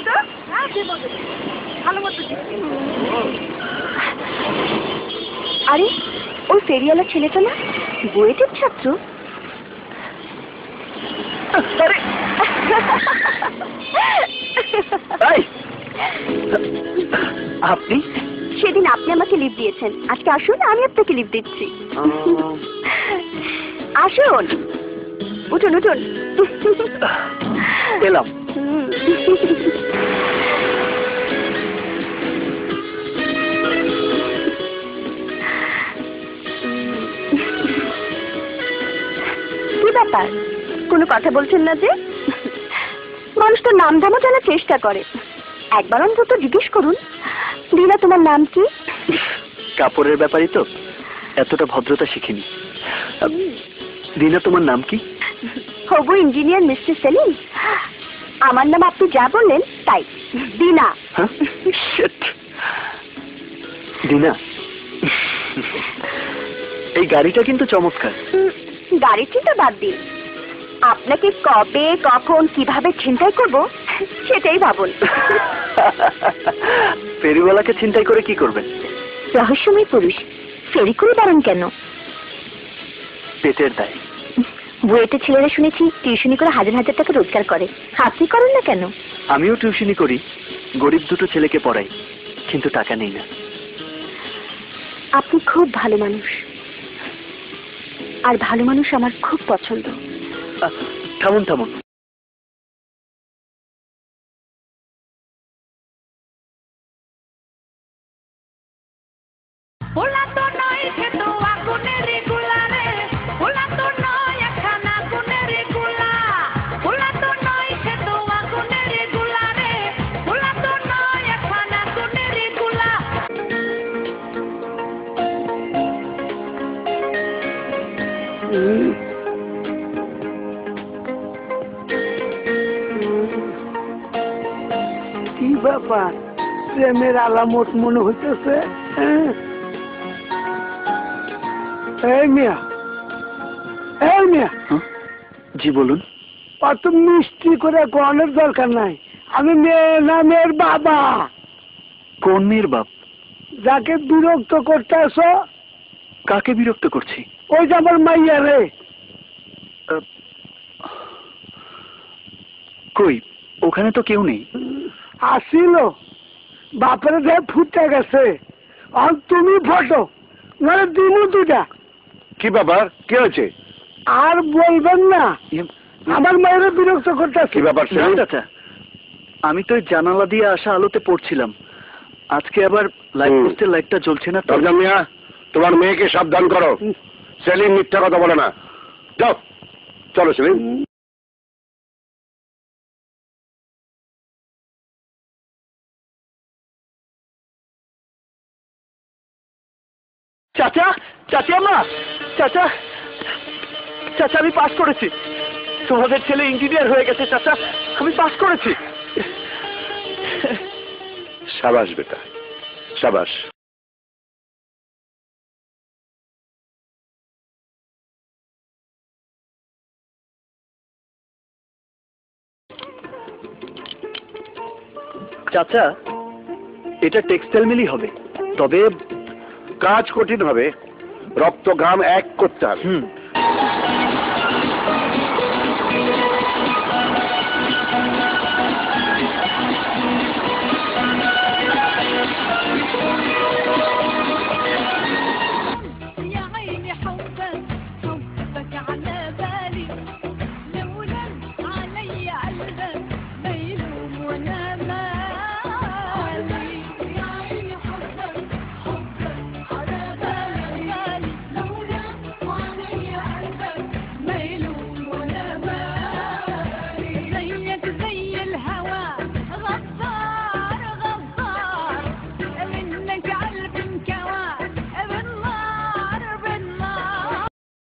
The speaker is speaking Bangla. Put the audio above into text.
তো? ভালো মতো। আরে ওই ফেরিওয়ালা ছেলেটা না বুয়েটের ছাত্র? আপনি? সেদিন আপনি আমাকে লিফট দিয়েছেন, আজকে আসুন আমি আপনাকে লিফট দিচ্ছি। আসুন, উঠুন উঠুন। এলাম। কি ব্যাপার, কোনো কথা বলছেন না যে? মানুষ তো নাম ধামও জানার চেষ্টা করে, একবার অন্তত জিজ্ঞেস করুন, দিনা তোমার নাম কি? কাপড়ের ব্যাপারই তো, এতটা ভদ্রতা শিখিনি। দিনা তোমার নাম কি? হবু ইঞ্জিনিয়ার মিস্টার সেলিম। আমার নাম আপনি যা বললেন তাই, দিনা। দিনা, এই গাড়িটা কিন্তু চমৎকার। গাড়িটি তো বাদ দিন, আপনাকে কবে কখন কিভাবে ছিনতাই করব সেটাই ভাবুন। ফেরিওয়ালাকে ছিনতাই করে কি করবেন? রহস্যময় পুরুষ, ফেরি করে দাঁড়ান কেন? পেটের দায়। বুয়েটের ছেলেরা শুনেছি টিউশনি করে হাজার হাজার টাকা রোজগার করে, আপনি করেন না কেন? আমিও টিউশনি করি, গরিব দুটো ছেলেকে পড়াই, কিন্তু টাকা নেই না। আপনি খুব ভালো মানুষ, আর ভালো মানুষ আমার খুব পছন্দ। থামুন থামুন। কি ব্যাপার, প্রেমের আলামত মনে হইতেছে? এই মিয়া, এই মিয়া। জি বলুন। অত মিষ্টি করে গনের দরকার নাই, আমি মেয়ে না মেয়ের বাবা। কোন মেয়ের বাপ? যাকে বিরক্ত করতেছ। কাকে বিরক্ত করছি? ওই যে আমার মাইয়া রে। কই, ওখানে তো কেউ নেই। আসিল, বাপের দেহ ফুটে গেছে, আর তুমি ফটো মানে দিনু দুটা। কি ব্যাপার, কি হয়েছে? আর বলবেন না, আমার মায়ের বিরক্ত করতেছে। কি ব্যাপার? চাচা, আমি তো জানালা দিয়ে আসা আলোতে পড়ছিলাম, আজকে আবার লাইট পোস্টের লাইটটা জ্বলছে না। দরজা মিয়া, তোমার মেয়েকে সাবধান করো, সেলিম মিথ্যা কথা বলে না। যাও, চলো সেলিম। চাচা, চাচা মা, চাচা, চাচা আমি পাস করেছি, তোমাদের ছেলে ইঞ্জিনিয়ার হয়ে গেছে। চাচা আমি পাস করেছি। সাবাস বেটা, সাবাস। চাচা, এটা টেক্সটাইল মিলই হবে, তবে কাজ কঠিন হবে, রক্ত ঘাম এক করতে হবে। يا عيني حبك على